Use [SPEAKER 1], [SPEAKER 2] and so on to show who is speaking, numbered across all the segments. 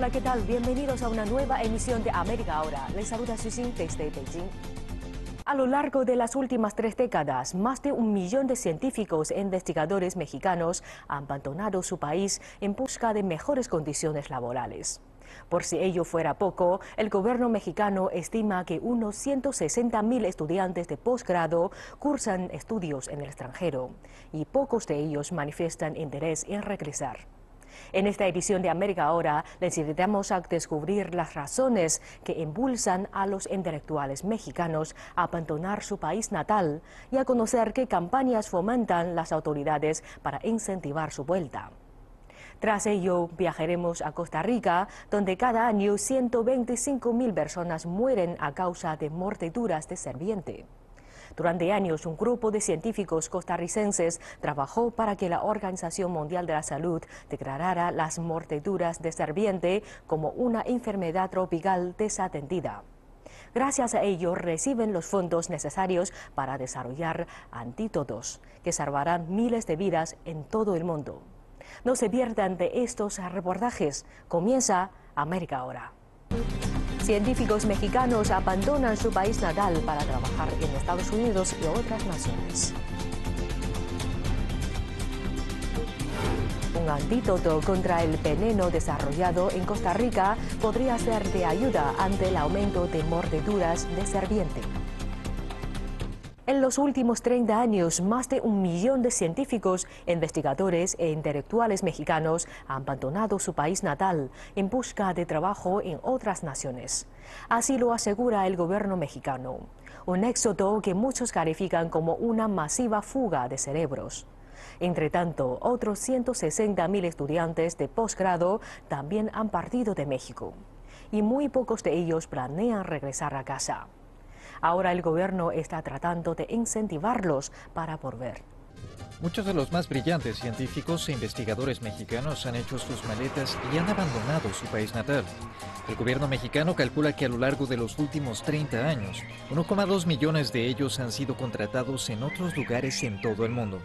[SPEAKER 1] Hola, ¿qué tal? Bienvenidos a una nueva emisión de América Ahora. Les saluda Susin desde Beijing. A lo largo de las últimas 3 décadas, más de 1 millón de científicos e investigadores mexicanos han abandonado su país en busca de mejores condiciones laborales. Por si ello fuera poco, el gobierno mexicano estima que unos 160.000 estudiantes de posgrado cursan estudios en el extranjero y pocos de ellos manifiestan interés en regresar. En esta edición de América Ahora les invitamos a descubrir las razones que impulsan a los intelectuales mexicanos a abandonar su país natal y a conocer qué campañas fomentan las autoridades para incentivar su vuelta. Tras ello, viajaremos a Costa Rica, donde cada año 125.000 personas mueren a causa de mordeduras de serpiente. Durante años, un grupo de científicos costarricenses trabajó para que la Organización Mundial de la Salud declarara las mordeduras de serpiente como una enfermedad tropical desatendida. Gracias a ello, reciben los fondos necesarios para desarrollar antídotos que salvarán miles de vidas en todo el mundo. No se pierdan de estos reportajes. Comienza América Ahora. Científicos mexicanos abandonan su país natal para trabajar en Estados Unidos y otras naciones. Un antídoto contra el veneno desarrollado en Costa Rica podría ser de ayuda ante el aumento de mordeduras de serpiente. En los últimos 30 años, más de 1 millón de científicos, investigadores e intelectuales mexicanos han abandonado su país natal en busca de trabajo en otras naciones. Así lo asegura el gobierno mexicano. Un éxodo que muchos califican como una masiva fuga de cerebros. Entre tanto, otros 160.000 estudiantes de posgrado también han partido de México. Y muy pocos de ellos planean regresar a casa. Ahora el gobierno está tratando de incentivarlos para volver.
[SPEAKER 2] Muchos de los más brillantes científicos e investigadores mexicanos han hecho sus maletas y han abandonado su país natal. El gobierno mexicano calcula que a lo largo de los últimos 30 años, 1,2 millones de ellos han sido contratados en otros lugares en todo el mundo.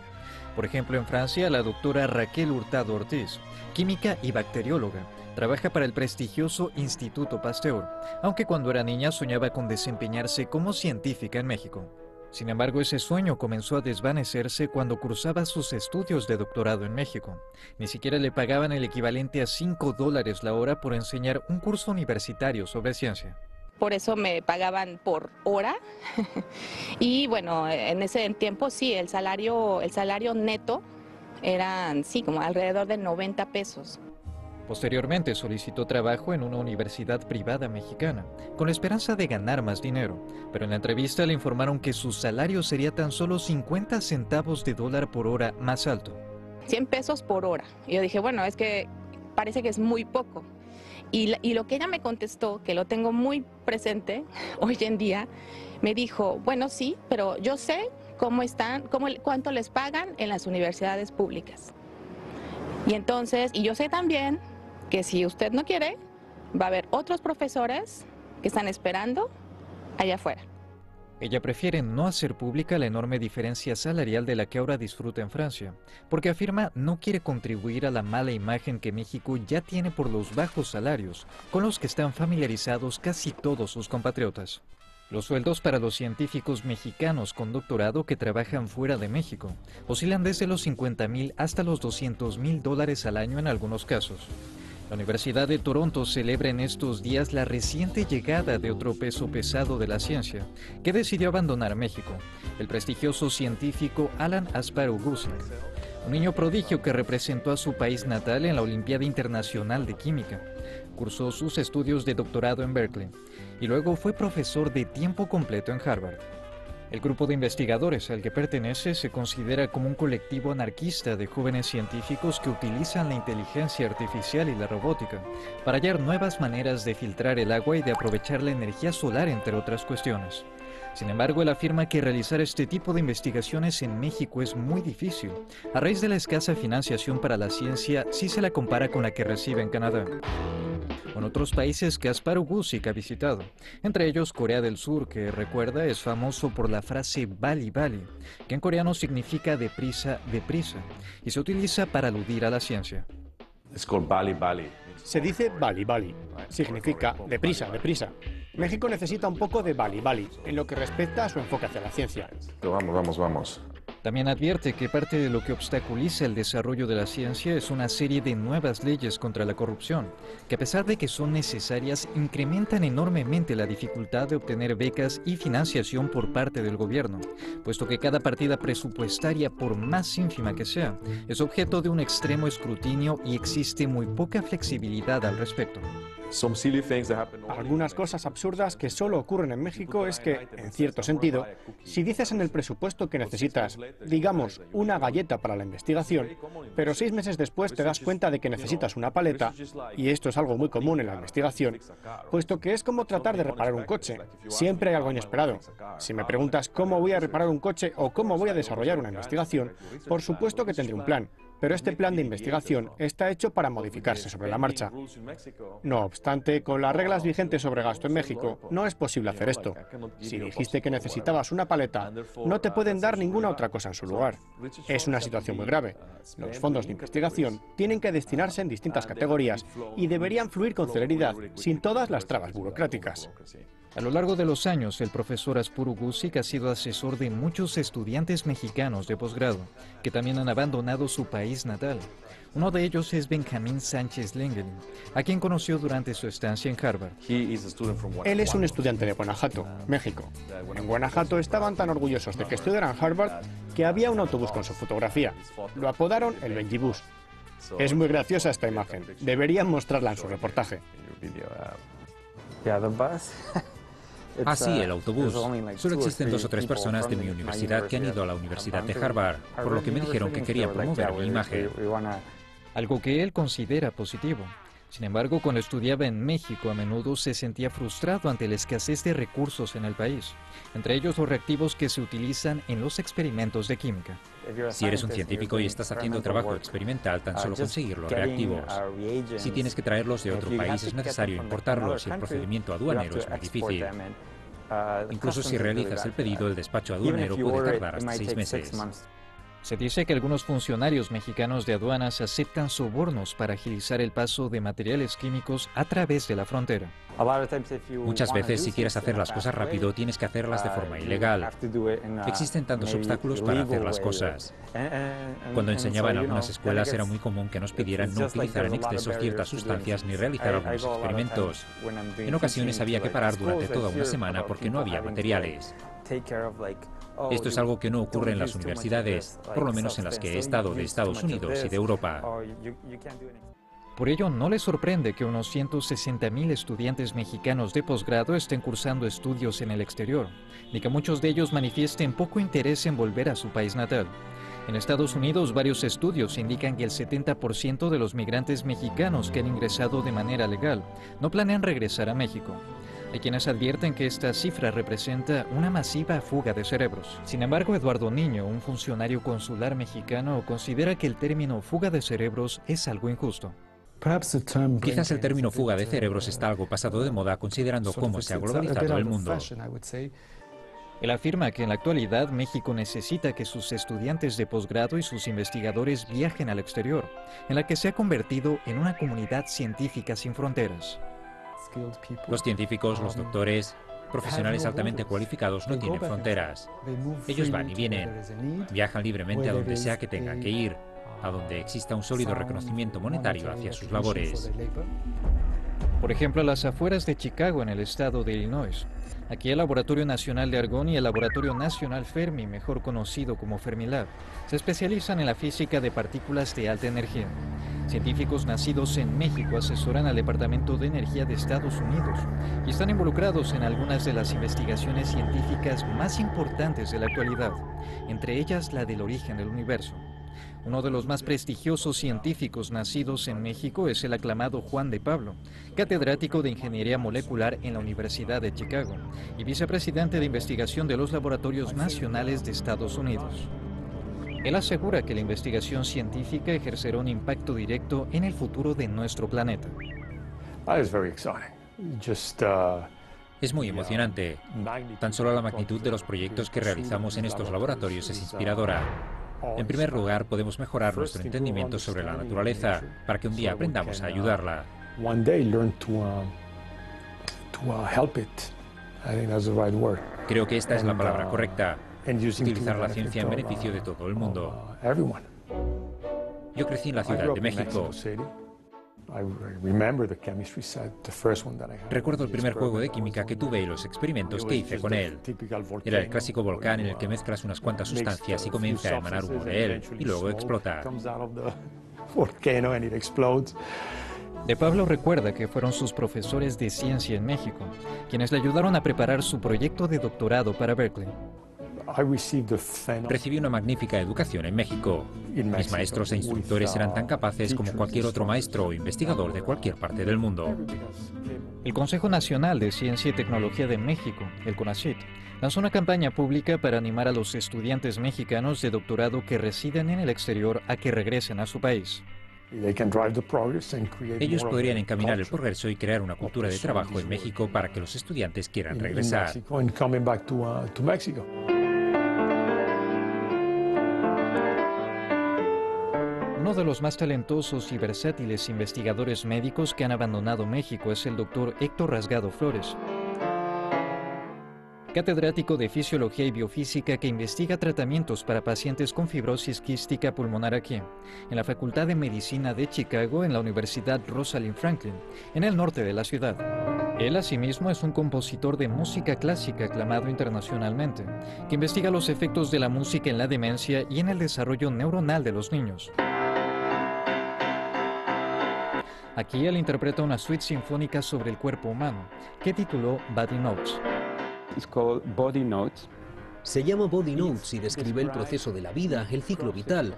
[SPEAKER 2] Por ejemplo, en Francia, la doctora Raquel Hurtado Ortiz, química y bacterióloga, trabaja para el prestigioso Instituto Pasteur, aunque cuando era niña soñaba con desempeñarse como científica en México. Sin embargo, ese sueño comenzó a desvanecerse cuando cursaba sus estudios de doctorado en México. Ni siquiera le pagaban el equivalente a $5 la hora por enseñar un curso universitario sobre ciencia.
[SPEAKER 3] Por eso me pagaban por hora y bueno, en ese tiempo sí, el salario neto eran como alrededor de 90 pesos.
[SPEAKER 2] Posteriormente solicitó trabajo en una universidad privada mexicana, con la esperanza de ganar más dinero, pero en la entrevista le informaron que su salario sería tan solo 50 centavos de dólar por hora más alto.
[SPEAKER 3] 100 pesos por hora. Y yo dije, bueno, es que parece que es muy poco. Y lo que ella me contestó, que lo tengo muy presente hoy en día, me dijo, bueno, sí, pero yo sé cuánto les pagan en las universidades públicas. Y entonces, y yo sé también que si usted no quiere, va a haber otros profesores que están esperando allá afuera.
[SPEAKER 2] Ella prefiere no hacer pública la enorme diferencia salarial de la que ahora disfruta en Francia, porque afirma no quiere contribuir a la mala imagen que México ya tiene por los bajos salarios, con los que están familiarizados casi todos sus compatriotas. Los sueldos para los científicos mexicanos con doctorado que trabajan fuera de México oscilan desde los $50,000 hasta los $200,000 al año en algunos casos. La Universidad de Toronto celebra en estos días la reciente llegada de otro peso pesado de la ciencia, que decidió abandonar México, el prestigioso científico Alan Asparuh-Guzik, un niño prodigio que representó a su país natal en la Olimpiada Internacional de Química. Cursó sus estudios de doctorado en Berkeley y luego fue profesor de tiempo completo en Harvard. El grupo de investigadores al que pertenece se considera como un colectivo anarquista de jóvenes científicos que utilizan la inteligencia artificial y la robótica para hallar nuevas maneras de filtrar el agua y de aprovechar la energía solar, entre otras cuestiones. Sin embargo, él afirma que realizar este tipo de investigaciones en México es muy difícil, a raíz de la escasa financiación para la ciencia si se la compara con la que recibe en Canadá. Con otros países que Asparuh-Guzik ha visitado, entre ellos Corea del Sur, que recuerda es famoso por la frase Bali Bali, que en coreano significa deprisa, deprisa, y se utiliza para aludir a la ciencia.
[SPEAKER 4] It's called Bali Bali. Se dice Bali Bali. Significa deprisa, deprisa. México necesita un poco de Bali Bali en lo que respecta a su enfoque hacia la ciencia.
[SPEAKER 5] Vamos.
[SPEAKER 2] También advierte que parte de lo que obstaculiza el desarrollo de la ciencia es una serie de nuevas leyes contra la corrupción, que a pesar de que son necesarias, incrementan enormemente la dificultad de obtener becas y financiación por parte del gobierno, puesto que cada partida presupuestaria, por más ínfima que sea, es objeto de un extremo escrutinio y existe muy poca flexibilidad al respecto.
[SPEAKER 4] Algunas cosas absurdas que solo ocurren en México es que, en cierto sentido, si dices en el presupuesto que necesitas, digamos, una galleta para la investigación, pero 6 meses después te das cuenta de que necesitas una paleta, y esto es algo muy común en la investigación, puesto que es como tratar de reparar un coche. Siempre hay algo inesperado. Si me preguntas cómo voy a reparar un coche o cómo voy a desarrollar una investigación, por supuesto que tendré un plan. Pero este plan de investigación está hecho para modificarse sobre la marcha. No obstante, con las reglas vigentes sobre gasto en México, no es posible hacer esto. Si dijiste que necesitabas una paleta, no te pueden dar ninguna otra cosa en su lugar. Es una situación muy grave. Los fondos de investigación tienen que destinarse en distintas categorías y deberían fluir con celeridad, sin todas las trabas burocráticas.
[SPEAKER 2] A lo largo de los años, el profesor Aspuro Guzik ha sido asesor de muchos estudiantes mexicanos de posgrado, que también han abandonado su país natal. Uno de ellos es Benjamín Sánchez Lengen, a quien conoció durante su estancia en Harvard.
[SPEAKER 4] Él es un estudiante de Guanajuato, México. En Guanajuato estaban tan orgullosos de que estudiara en Harvard que había un autobús con su fotografía. Lo apodaron el Benji Bus. Es muy graciosa esta imagen. Deberían mostrarla en su reportaje.
[SPEAKER 6] Sí, el autobús. Solo existen 2 o 3 personas de mi universidad que han ido a la Universidad de Harvard, por lo que me dijeron que quería promover mi imagen.
[SPEAKER 2] Algo que él considera positivo. Sin embargo, cuando estudiaba en México, a menudo se sentía frustrado ante la escasez de recursos en el país, entre ellos los reactivos que se utilizan en los experimentos de química.
[SPEAKER 6] Si eres un científico y estás haciendo trabajo experimental, tan solo conseguir los reactivos. Si tienes que traerlos de otro país, es necesario importarlos y el procedimiento aduanero es muy difícil. Incluso si realizas el pedido, el despacho aduanero puede tardar hasta 6 meses.
[SPEAKER 2] Se dice que algunos funcionarios mexicanos de aduanas aceptan sobornos para agilizar el paso de materiales químicos a través de la frontera.
[SPEAKER 6] Muchas veces, si quieres hacer las cosas rápido, tienes que hacerlas de forma ilegal. Existen tantos obstáculos para hacer las cosas. Cuando enseñaba en algunas escuelas, era muy común que nos pidieran no utilizar en exceso ciertas sustancias ni realizar algunos experimentos. En ocasiones había que parar durante toda una semana porque no había materiales. Esto es algo que no ocurre en las universidades, por lo menos en las que he estado de Estados Unidos y de Europa.
[SPEAKER 2] Por ello, no le sorprende que unos 160.000 estudiantes mexicanos de posgrado estén cursando estudios en el exterior, ni que muchos de ellos manifiesten poco interés en volver a su país natal. En Estados Unidos, varios estudios indican que el 70% de los migrantes mexicanos que han ingresado de manera legal no planean regresar a México. Hay quienes advierten que esta cifra representa una masiva fuga de cerebros. Sin embargo, Eduardo Niño, un funcionario consular mexicano, considera que el término fuga de cerebros es algo injusto.
[SPEAKER 6] Quizás el término fuga de cerebros está algo pasado de moda considerando cómo se ha globalizado el mundo.
[SPEAKER 2] Él afirma que en la actualidad México necesita que sus estudiantes de posgrado y sus investigadores viajen al exterior, en la que se ha convertido en una comunidad científica sin fronteras.
[SPEAKER 6] Los científicos, los doctores, profesionales altamente cualificados no tienen fronteras. Ellos van y vienen, viajan libremente a donde sea que tengan que ir, a donde exista un sólido reconocimiento monetario hacia sus labores.
[SPEAKER 2] Por ejemplo, a las afueras de Chicago, en el estado de Illinois. Aquí el Laboratorio Nacional de Argón y el Laboratorio Nacional Fermi, mejor conocido como Fermilab, se especializan en la física de partículas de alta energía. Científicos nacidos en México asesoran al Departamento de Energía de Estados Unidos y están involucrados en algunas de las investigaciones científicas más importantes de la actualidad, entre ellas la del origen del universo. Uno de los más prestigiosos científicos nacidos en México es el aclamado Juan de Pablo, catedrático de Ingeniería Molecular en la Universidad de Chicago y vicepresidente de investigación de los Laboratorios Nacionales de Estados Unidos. Él asegura que la investigación científica ejercerá un impacto directo en el futuro de nuestro planeta.
[SPEAKER 6] Es muy emocionante. Tan solo la magnitud de los proyectos que realizamos en estos laboratorios es inspiradora. En primer lugar, podemos mejorar nuestro entendimiento sobre la naturaleza, para que un día aprendamos a ayudarla.
[SPEAKER 5] one day learn to help it. I think that's the right word.
[SPEAKER 6] Creo que esta es la palabra correcta. Utilizar la ciencia en beneficio de todo el mundo. Yo crecí en la Ciudad de México. Recuerdo el primer juego de química que tuve y los experimentos que hice con él. Era el clásico volcán en el que mezclas unas cuantas sustancias y comienza a emanar humo de él, y luego explota.
[SPEAKER 2] De Pablo recuerda que fueron sus profesores de ciencia en México, quienes le ayudaron a preparar su proyecto de doctorado para Berkeley.
[SPEAKER 6] Recibí una magnífica educación en México. Mis maestros e instructores eran tan capaces como cualquier otro maestro o investigador de cualquier parte del mundo.
[SPEAKER 2] El Consejo Nacional de Ciencia y Tecnología de México, el CONACYT, lanzó una campaña pública para animar a los estudiantes mexicanos de doctorado que residen en el exterior a que regresen a su país.
[SPEAKER 6] Ellos podrían encaminar el progreso y crear una cultura de trabajo en México para que los estudiantes quieran regresar.
[SPEAKER 2] Uno de los más talentosos y versátiles investigadores médicos que han abandonado México es el doctor Héctor Rasgado Flores, catedrático de Fisiología y Biofísica que investiga tratamientos para pacientes con fibrosis quística pulmonar aquí, en la Facultad de Medicina de Chicago, en la Universidad Rosalind Franklin, en el norte de la ciudad. Él asimismo es un compositor de música clásica aclamado internacionalmente, que investiga los efectos de la música en la demencia y en el desarrollo neuronal de los niños. Aquí él interpreta una suite sinfónica sobre el cuerpo humano, que tituló Body Notes.
[SPEAKER 7] Se llama Body Notes y describe el proceso de la vida, el ciclo vital.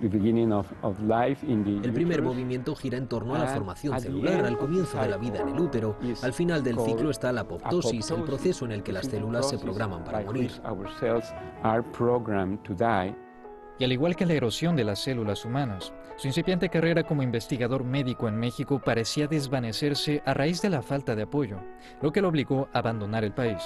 [SPEAKER 7] El primer movimiento gira en torno a la formación celular, al comienzo de la vida en el útero. Al final del ciclo está la apoptosis, el proceso en el que las células se programan para morir.
[SPEAKER 2] Y al igual que la erosión de las células humanas, su incipiente carrera como investigador médico en México parecía desvanecerse a raíz de la falta de apoyo, lo que lo obligó a abandonar el país.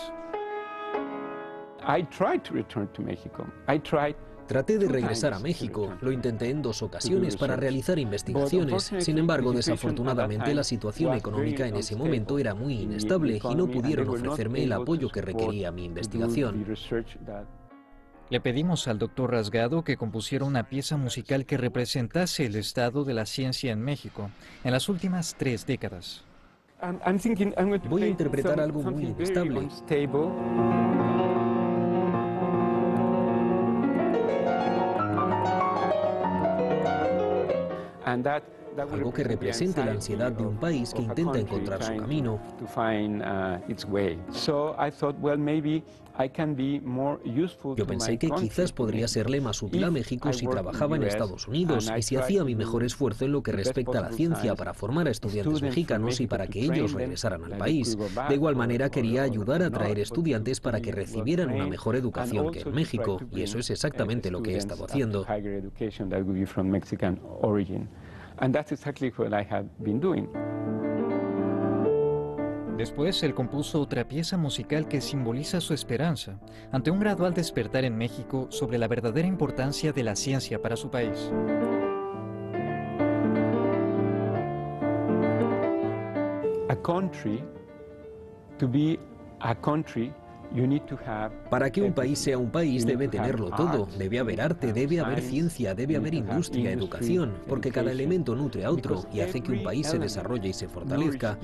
[SPEAKER 7] Traté de regresar a México, lo intenté en 2 ocasiones para realizar investigaciones. Sin embargo, desafortunadamente la situación económica en ese momento era muy inestable y no pudieron ofrecerme el apoyo que requería mi investigación.
[SPEAKER 2] Le pedimos al doctor Rasgado que compusiera una pieza musical que representase el estado de la ciencia en México en las últimas 3 décadas.
[SPEAKER 7] Voy a interpretar algo muy inestable. Algo que represente la ansiedad de un país que intenta encontrar su camino. Yo pensé que quizás podría serle más útil a México si trabajaba en Estados Unidos y si hacía mi mejor esfuerzo en lo que respecta a la ciencia para formar a estudiantes mexicanos y para que ellos regresaran al país. De igual manera quería ayudar a traer estudiantes para que recibieran una mejor educación que en México, y eso es exactamente lo que he estado haciendo.
[SPEAKER 2] Después, él compuso otra pieza musical que simboliza su esperanza ante un gradual despertar en México sobre la verdadera importancia de la ciencia para su país.
[SPEAKER 7] Para que un país sea un país debe tenerlo todo, debe haber arte, debe haber ciencia, debe haber industria, educación, porque cada elemento nutre a otro y hace que un país se desarrolle y se fortalezca.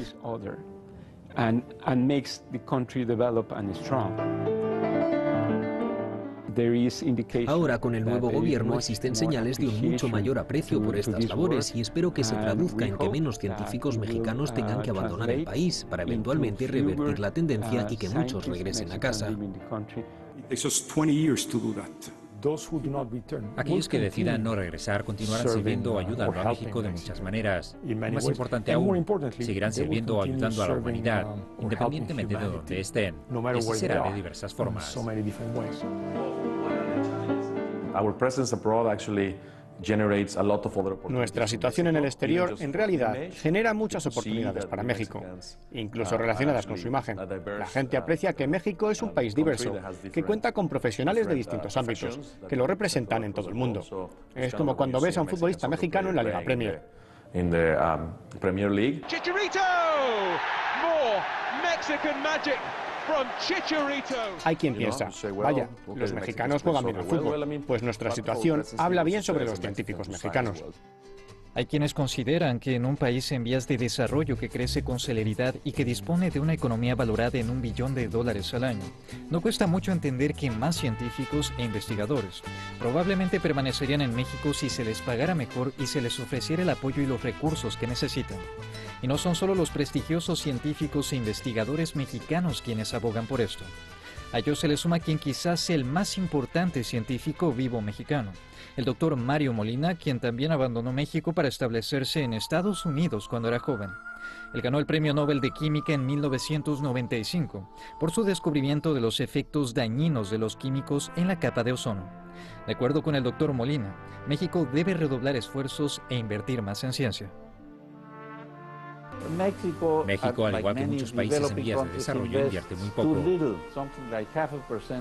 [SPEAKER 7] Ahora, con el nuevo gobierno existen señales de un mucho mayor aprecio por estas labores y espero que se traduzca en que menos científicos mexicanos tengan que abandonar el país para eventualmente revertir la tendencia y que muchos regresen a casa.
[SPEAKER 6] Aquellos que decidan no regresar continuarán sirviendo o ayudando a México de muchas maneras. Más importante aún, seguirán sirviendo o ayudando a la humanidad, independientemente de donde estén. Y así será de diversas formas.
[SPEAKER 4] Nuestra situación en el exterior, en realidad, genera muchas oportunidades para México, incluso relacionadas con su imagen. La gente aprecia que México es un país diverso, que cuenta con profesionales de distintos ámbitos, que lo representan en todo el mundo. Es como cuando ves a un futbolista mexicano en la Liga Premier.
[SPEAKER 8] Chicharito! More Mexican magic from Chicharito.
[SPEAKER 4] Hay quien piensa, vaya, los mexicanos juegan bien al fútbol, pues nuestra situación habla bien sobre los científicos mexicanos.
[SPEAKER 2] Hay quienes consideran que en un país en vías de desarrollo que crece con celeridad y que dispone de una economía valorada en $1 billón al año, no cuesta mucho entender que más científicos e investigadores probablemente permanecerían en México si se les pagara mejor y se les ofreciera el apoyo y los recursos que necesitan. Y no son solo los prestigiosos científicos e investigadores mexicanos quienes abogan por esto. A ellos se le suma quien quizás sea el más importante científico vivo mexicano, el doctor Mario Molina, quien también abandonó México para establecerse en Estados Unidos cuando era joven. Él ganó el Premio Nobel de Química en 1995 por su descubrimiento de los efectos dañinos de los químicos en la capa de ozono. De acuerdo con el doctor Molina, México debe redoblar esfuerzos e invertir más en ciencia.
[SPEAKER 6] México, al igual que muchos países en vías de desarrollo, invierte muy poco.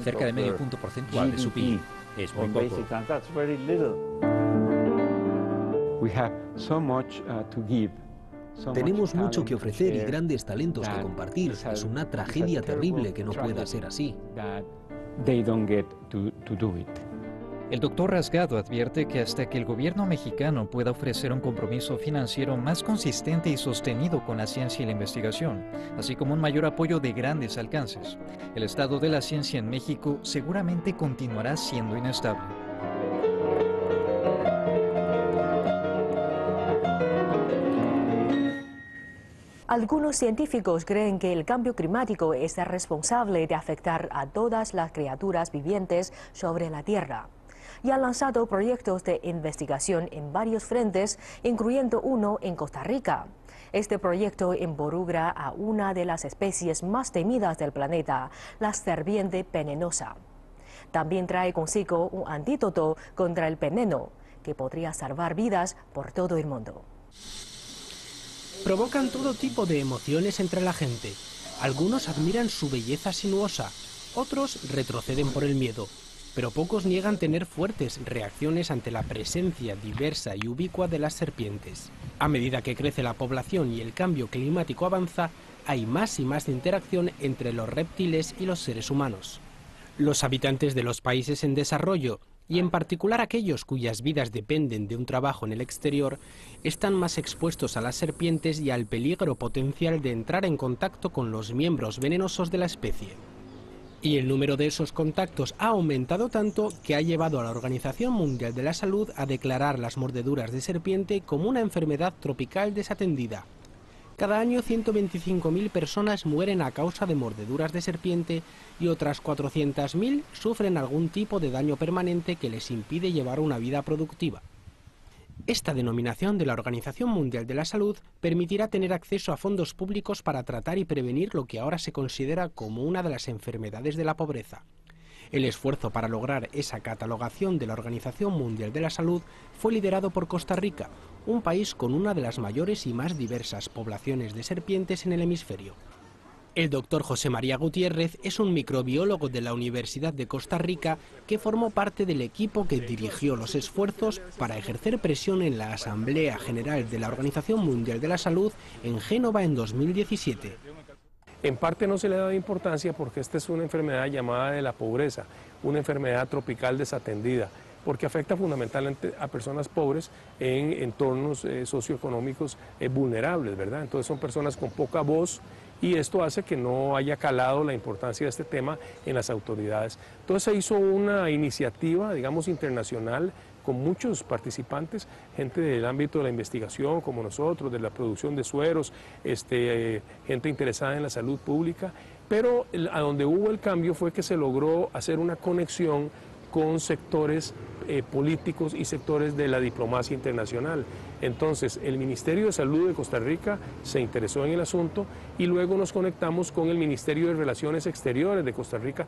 [SPEAKER 6] Cerca de medio punto porcentual de su PIB. Es muy poco.
[SPEAKER 7] Tenemos mucho que ofrecer y grandes talentos que compartir. Es una tragedia terrible que no pueda ser así.
[SPEAKER 2] El doctor Rasgado advierte que hasta que el gobierno mexicano pueda ofrecer un compromiso financiero más consistente y sostenido con la ciencia y la investigación, así como un mayor apoyo de grandes alcances, el estado de la ciencia en México seguramente continuará siendo inestable.
[SPEAKER 1] Algunos científicos creen que el cambio climático es responsable de afectar a todas las criaturas vivientes sobre la Tierra, y han lanzado proyectos de investigación en varios frentes, incluyendo uno en Costa Rica. Este proyecto involucra a una de las especies más temidas del planeta, la serpiente venenosa. También trae consigo un antídoto contra el veneno, que podría salvar vidas por todo el mundo.
[SPEAKER 9] Provocan todo tipo de emociones entre la gente. Algunos admiran su belleza sinuosa, otros retroceden por el miedo. Pero pocos niegan tener fuertes reacciones ante la presencia diversa y ubicua de las serpientes. A medida que crece la población y el cambio climático avanza, hay más y más interacción entre los reptiles y los seres humanos. Los habitantes de los países en desarrollo, y en particular aquellos cuyas vidas dependen de un trabajo en el exterior, están más expuestos a las serpientes y al peligro potencial de entrar en contacto con los miembros venenosos de la especie. Y el número de esos contactos ha aumentado tanto que ha llevado a la Organización Mundial de la Salud a declarar las mordeduras de serpiente como una enfermedad tropical desatendida. Cada año 125.000 personas mueren a causa de mordeduras de serpiente y otras 400.000 sufren algún tipo de daño permanente que les impide llevar una vida productiva. Esta denominación de la Organización Mundial de la Salud permitirá tener acceso a fondos públicos para tratar y prevenir lo que ahora se considera como una de las enfermedades de la pobreza. El esfuerzo para lograr esa catalogación de la Organización Mundial de la Salud fue liderado por Costa Rica, un país con una de las mayores y más diversas poblaciones de serpientes en el hemisferio. El doctor José María Gutiérrez es un microbiólogo de la Universidad de Costa Rica que formó parte del equipo que dirigió los esfuerzos para ejercer presión en la Asamblea General de la Organización Mundial de la Salud en Génova en 2017.
[SPEAKER 10] En parte no se le ha dado importancia porque esta es una enfermedad llamada de la pobreza, una enfermedad tropical desatendida, porque afecta fundamentalmente a personas pobres en entornos socioeconómicos vulnerables, ¿verdad? Entonces son personas con poca voz y esto hace que no haya calado la importancia de este tema en las autoridades. Entonces se hizo una iniciativa, digamos, internacional con muchos participantes, gente del ámbito de la investigación como nosotros, de la producción de sueros, gente interesada en la salud pública, pero a donde hubo el cambio fue que se logró hacer una conexión con sectores políticos y sectores de la diplomacia internacional. Entonces, el Ministerio de Salud de Costa Rica se interesó en el asunto y luego nos conectamos con el Ministerio de Relaciones Exteriores de Costa Rica.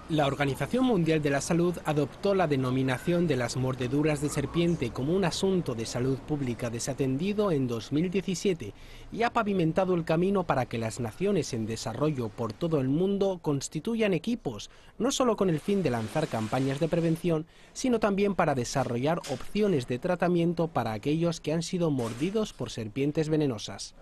[SPEAKER 9] La Organización Mundial de la Salud adoptó la denominación de las mordeduras de serpiente como un asunto de salud pública desatendido en 2017 y ha pavimentado el camino para que las naciones en desarrollo por todo el mundo constituyan equipos, no solo con el fin de lanzar campañas de prevención, sino también para desarrollar opciones de tratamiento para aquellos que han sido mordidos por serpientes venenosas.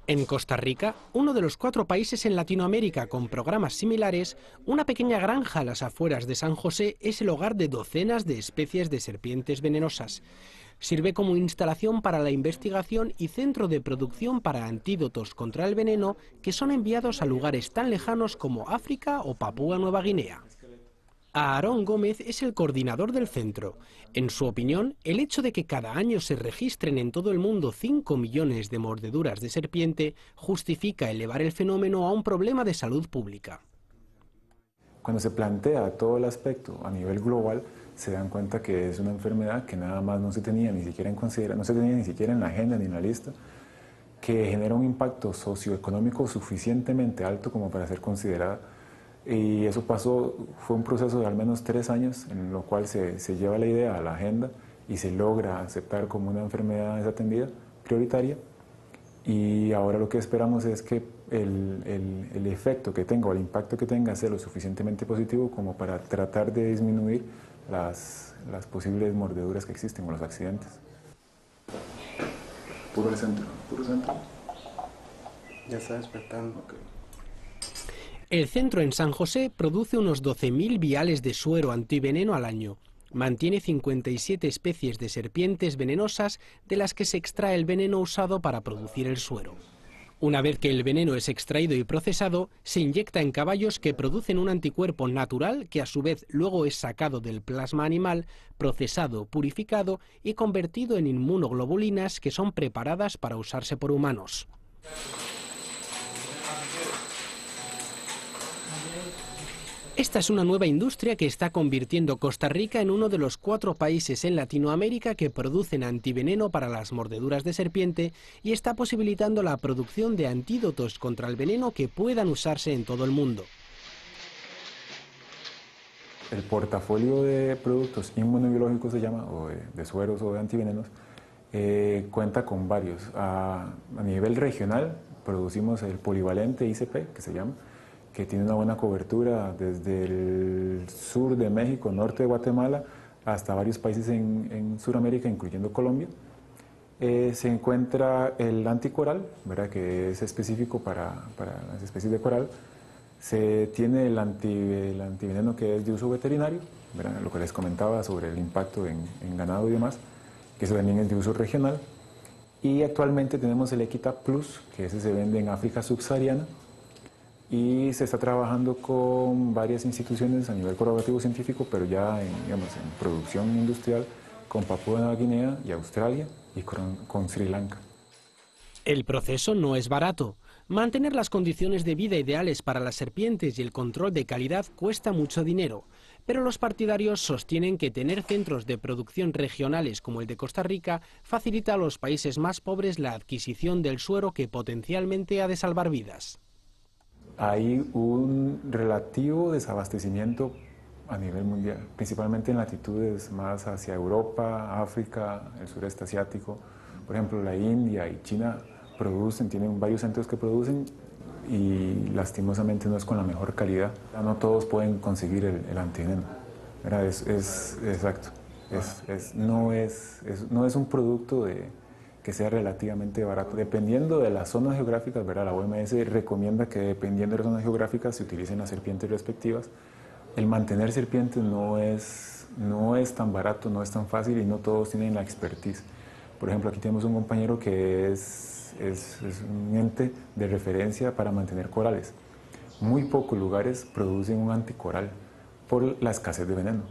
[SPEAKER 9] En Costa Rica, uno de los 4 países en Latinoamérica con programas similares, una pequeña granja a las afueras de San José es el hogar de docenas de especies de serpientes venenosas. Sirve como instalación para la investigación y centro de producción para antídotos contra el veneno que son enviados a lugares tan lejanos como África o Papúa Nueva Guinea. Aarón Gómez es el coordinador del centro. En su opinión, el hecho de que cada año se registren en todo el mundo 5 millones de mordeduras de serpiente justifica elevar el fenómeno a un problema de salud pública.
[SPEAKER 11] Cuando se plantea todo el aspecto a nivel global, se dan cuenta que es una enfermedad que nada más no se tenía ni siquiera en consideración, no se tenía ni siquiera en la agenda ni en la lista, que genera un impacto socioeconómico suficientemente alto como para ser considerada. Y eso fue un proceso de al menos 3 años en lo cual se lleva la idea a la agenda y se logra aceptar como una enfermedad desatendida, prioritaria. Y ahora lo que esperamos es que el efecto que tenga o el impacto que tenga sea lo suficientemente positivo como para tratar de disminuir las posibles mordeduras que existen o los accidentes. Puro el centro, puro centro.
[SPEAKER 12] Ya está despertando.
[SPEAKER 11] Okay.
[SPEAKER 9] El centro en San José produce unos 12.000 viales de suero antiveneno al año. Mantiene 57 especies de serpientes venenosas de las que se extrae el veneno usado para producir el suero. Una vez que el veneno es extraído y procesado, se inyecta en caballos que producen un anticuerpo natural que a su vez luego es sacado del plasma animal, procesado, purificado y convertido en inmunoglobulinas que son preparadas para usarse por humanos. Esta es una nueva industria que está convirtiendo Costa Rica en uno de los 4 países en Latinoamérica que producen antiveneno para las mordeduras de serpiente y está posibilitando la producción de antídotos contra el veneno que puedan usarse en todo el mundo.
[SPEAKER 11] El portafolio de productos inmunobiológicos se llama, o de sueros o de antivenenos, cuenta con varios. A nivel regional producimos el polivalente ICP, que se llama, que tiene una buena cobertura desde el sur de México, norte de Guatemala, hasta varios países en Sudamérica, incluyendo Colombia. Se encuentra el anticoral, ¿verdad?, que es específico para las especies de coral. Se tiene el antiveneno que es de uso veterinario, ¿verdad?, lo que les comentaba sobre el impacto en ganado y demás, que eso también es de uso regional. Y actualmente tenemos el Equita Plus, que ese se vende en África subsahariana, y se está trabajando con varias instituciones a nivel colaborativo científico, pero ya en producción industrial, con Papúa Nueva Guinea y Australia y con Sri Lanka.
[SPEAKER 9] El proceso no es barato. Mantener las condiciones de vida ideales para las serpientes y el control de calidad cuesta mucho dinero, pero los partidarios sostienen que tener centros de producción regionales como el de Costa Rica facilita a los países más pobres la adquisición del suero que potencialmente ha de salvar vidas.
[SPEAKER 11] Hay un relativo desabastecimiento a nivel mundial, principalmente en latitudes más hacia Europa, África, el sureste asiático. Por ejemplo, la India y China tienen varios centros que producen y lastimosamente no es con la mejor calidad. No todos pueden conseguir el antiveneno. Exacto. No es un producto que sea relativamente barato. Dependiendo de las zonas geográficas, ¿verdad?, la OMS recomienda que dependiendo de las zonas geográficas se utilicen las serpientes respectivas. El mantener serpientes no es tan barato, no es tan fácil y no todos tienen la expertise. Por ejemplo, aquí tenemos un compañero que es un ente de referencia para mantener corales. Muy pocos lugares producen un anticoral por la escasez de veneno.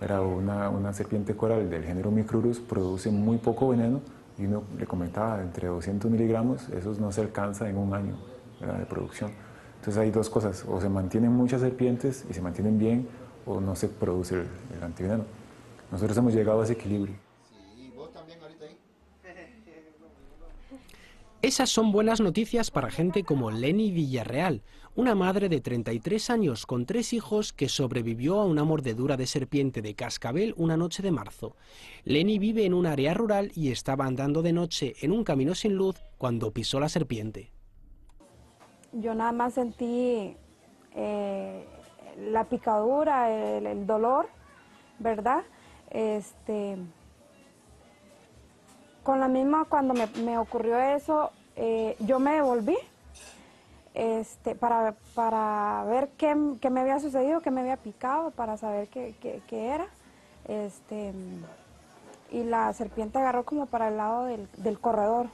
[SPEAKER 11] Una serpiente coral del género Micrurus produce muy poco veneno y uno le comentaba, entre 200 miligramos, eso no se alcanza en un año, ¿verdad?, de producción. Entonces hay dos cosas, o se mantienen muchas serpientes y se mantienen bien, o no se produce el antiveneno. Nosotros hemos llegado a ese equilibrio.
[SPEAKER 9] Esas son buenas noticias para gente como Leni Villarreal, una madre de 33 años con 3 hijos que sobrevivió a una mordedura de serpiente de cascabel una noche de marzo. Leni vive en un área rural y estaba andando de noche en un camino sin luz cuando pisó la serpiente.
[SPEAKER 13] Yo nada más sentí la picadura, el dolor, ¿verdad? Con la misma, cuando me ocurrió eso, yo me devolví para ver qué me había sucedido, qué me había picado, para saber qué era. Y la serpiente agarró como para el lado del corredor.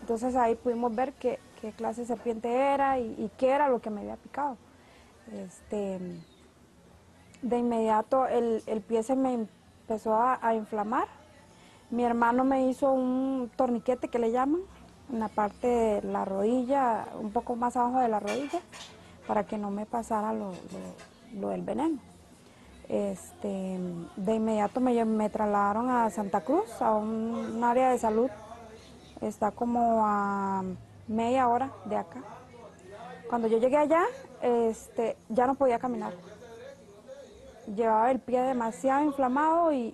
[SPEAKER 13] Entonces ahí pudimos ver qué clase de serpiente era y qué era lo que me había picado. De inmediato el pie se me empezó a inflamar. Mi hermano me hizo un torniquete que le llaman, en la parte de la rodilla, un poco más abajo de la rodilla, para que no me pasara lo del veneno. De inmediato me trasladaron a Santa Cruz, a un área de salud. Está como a media hora de acá. Cuando yo llegué allá, ya no podía caminar. Llevaba el pie demasiado inflamado y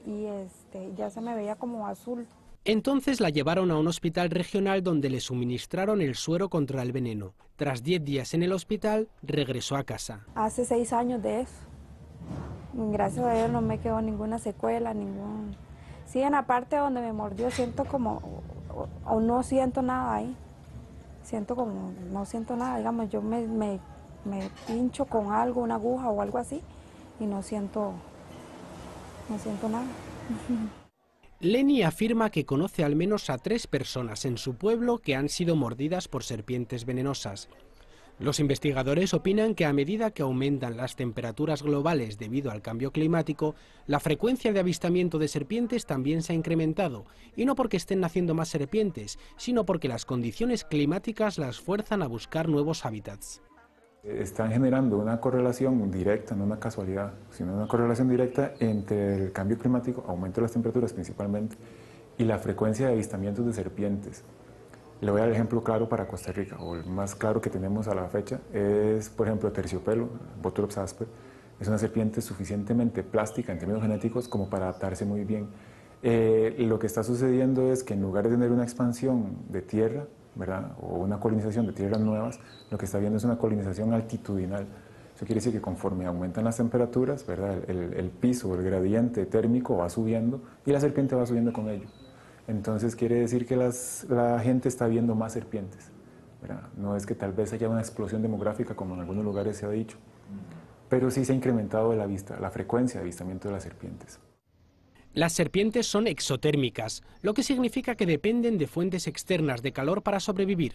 [SPEAKER 13] ya se me veía como azul.
[SPEAKER 9] Entonces la llevaron a un hospital regional donde le suministraron el suero contra el veneno. Tras 10 días en el hospital, regresó a casa.
[SPEAKER 13] Hace 6 años de eso. Gracias a Dios no me quedó ninguna secuela, Sí, en la parte donde me mordió siento como, o no siento nada ahí. Siento como, no siento nada, digamos, yo me pincho con algo, una aguja o algo así, y no siento nada.
[SPEAKER 9] Leni afirma que conoce al menos a 3 personas en su pueblo que han sido mordidas por serpientes venenosas. Los investigadores opinan que a medida que aumentan las temperaturas globales debido al cambio climático, la frecuencia de avistamiento de serpientes también se ha incrementado, y no porque estén naciendo más serpientes, sino porque las condiciones climáticas las fuerzan a buscar nuevos hábitats.
[SPEAKER 11] Están generando una correlación directa, no una casualidad, sino una correlación directa entre el cambio climático, aumento de las temperaturas principalmente, y la frecuencia de avistamientos de serpientes. Le voy a dar el ejemplo claro para Costa Rica, o el más claro que tenemos a la fecha, es por ejemplo terciopelo, Botulops asper. Es una serpiente suficientemente plástica en términos genéticos como para adaptarse muy bien. Lo que está sucediendo es que en lugar de tener una expansión de tierra, ¿verdad?, o una colonización de tierras nuevas, lo que está viendo es una colonización altitudinal. Eso quiere decir que conforme aumentan las temperaturas, ¿verdad?, el piso, el gradiente térmico va subiendo y la serpiente va subiendo con ello. Entonces quiere decir que la gente está viendo más serpientes, ¿verdad? No es que tal vez haya una explosión demográfica como en algunos lugares se ha dicho, pero sí se ha incrementado la frecuencia de avistamiento de las serpientes.
[SPEAKER 9] Las serpientes son exotérmicas, lo que significa que dependen de fuentes externas de calor para sobrevivir.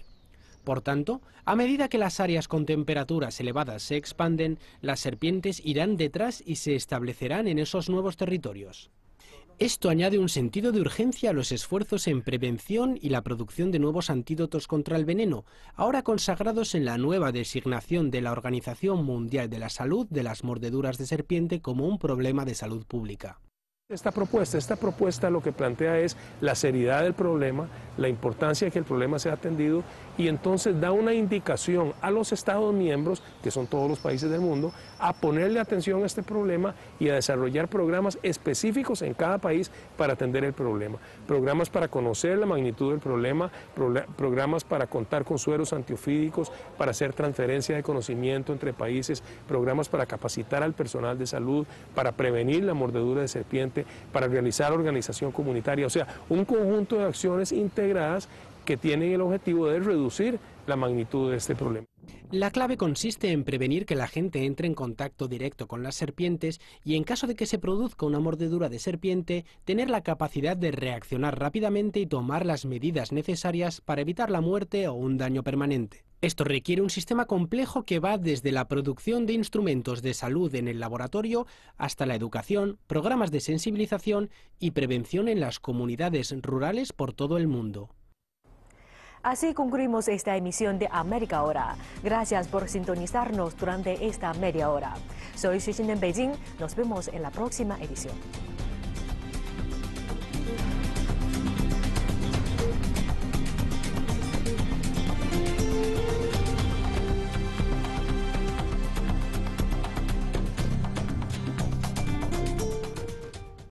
[SPEAKER 9] Por tanto, a medida que las áreas con temperaturas elevadas se expanden, las serpientes irán detrás y se establecerán en esos nuevos territorios. Esto añade un sentido de urgencia a los esfuerzos en prevención y la producción de nuevos antídotos contra el veneno, ahora consagrados en la nueva designación de la Organización Mundial de la Salud de las mordeduras de serpiente como un problema de salud pública.
[SPEAKER 10] Esta propuesta lo que plantea es la seriedad del problema, la importancia de que el problema sea atendido y entonces da una indicación a los Estados miembros, que son todos los países del mundo, a ponerle atención a este problema y a desarrollar programas específicos en cada país para atender el problema. Programas para conocer la magnitud del problema, programas para contar con sueros antiofídicos, para hacer transferencia de conocimiento entre países, programas para capacitar al personal de salud, para prevenir la mordedura de serpiente, para realizar organización comunitaria, o sea, un conjunto de acciones integradas que tienen el objetivo de reducir la magnitud de este problema.
[SPEAKER 9] La clave consiste en prevenir que la gente entre en contacto directo con las serpientes y en caso de que se produzca una mordedura de serpiente, tener la capacidad de reaccionar rápidamente y tomar las medidas necesarias para evitar la muerte o un daño permanente. Esto requiere un sistema complejo que va desde la producción de instrumentos de salud en el laboratorio hasta la educación, programas de sensibilización y prevención en las comunidades rurales por todo el mundo.
[SPEAKER 1] Así concluimos esta emisión de América Ahora. Gracias por sintonizarnos durante esta media hora. Soy Xu Xin en Beijing. Nos vemos en la próxima edición.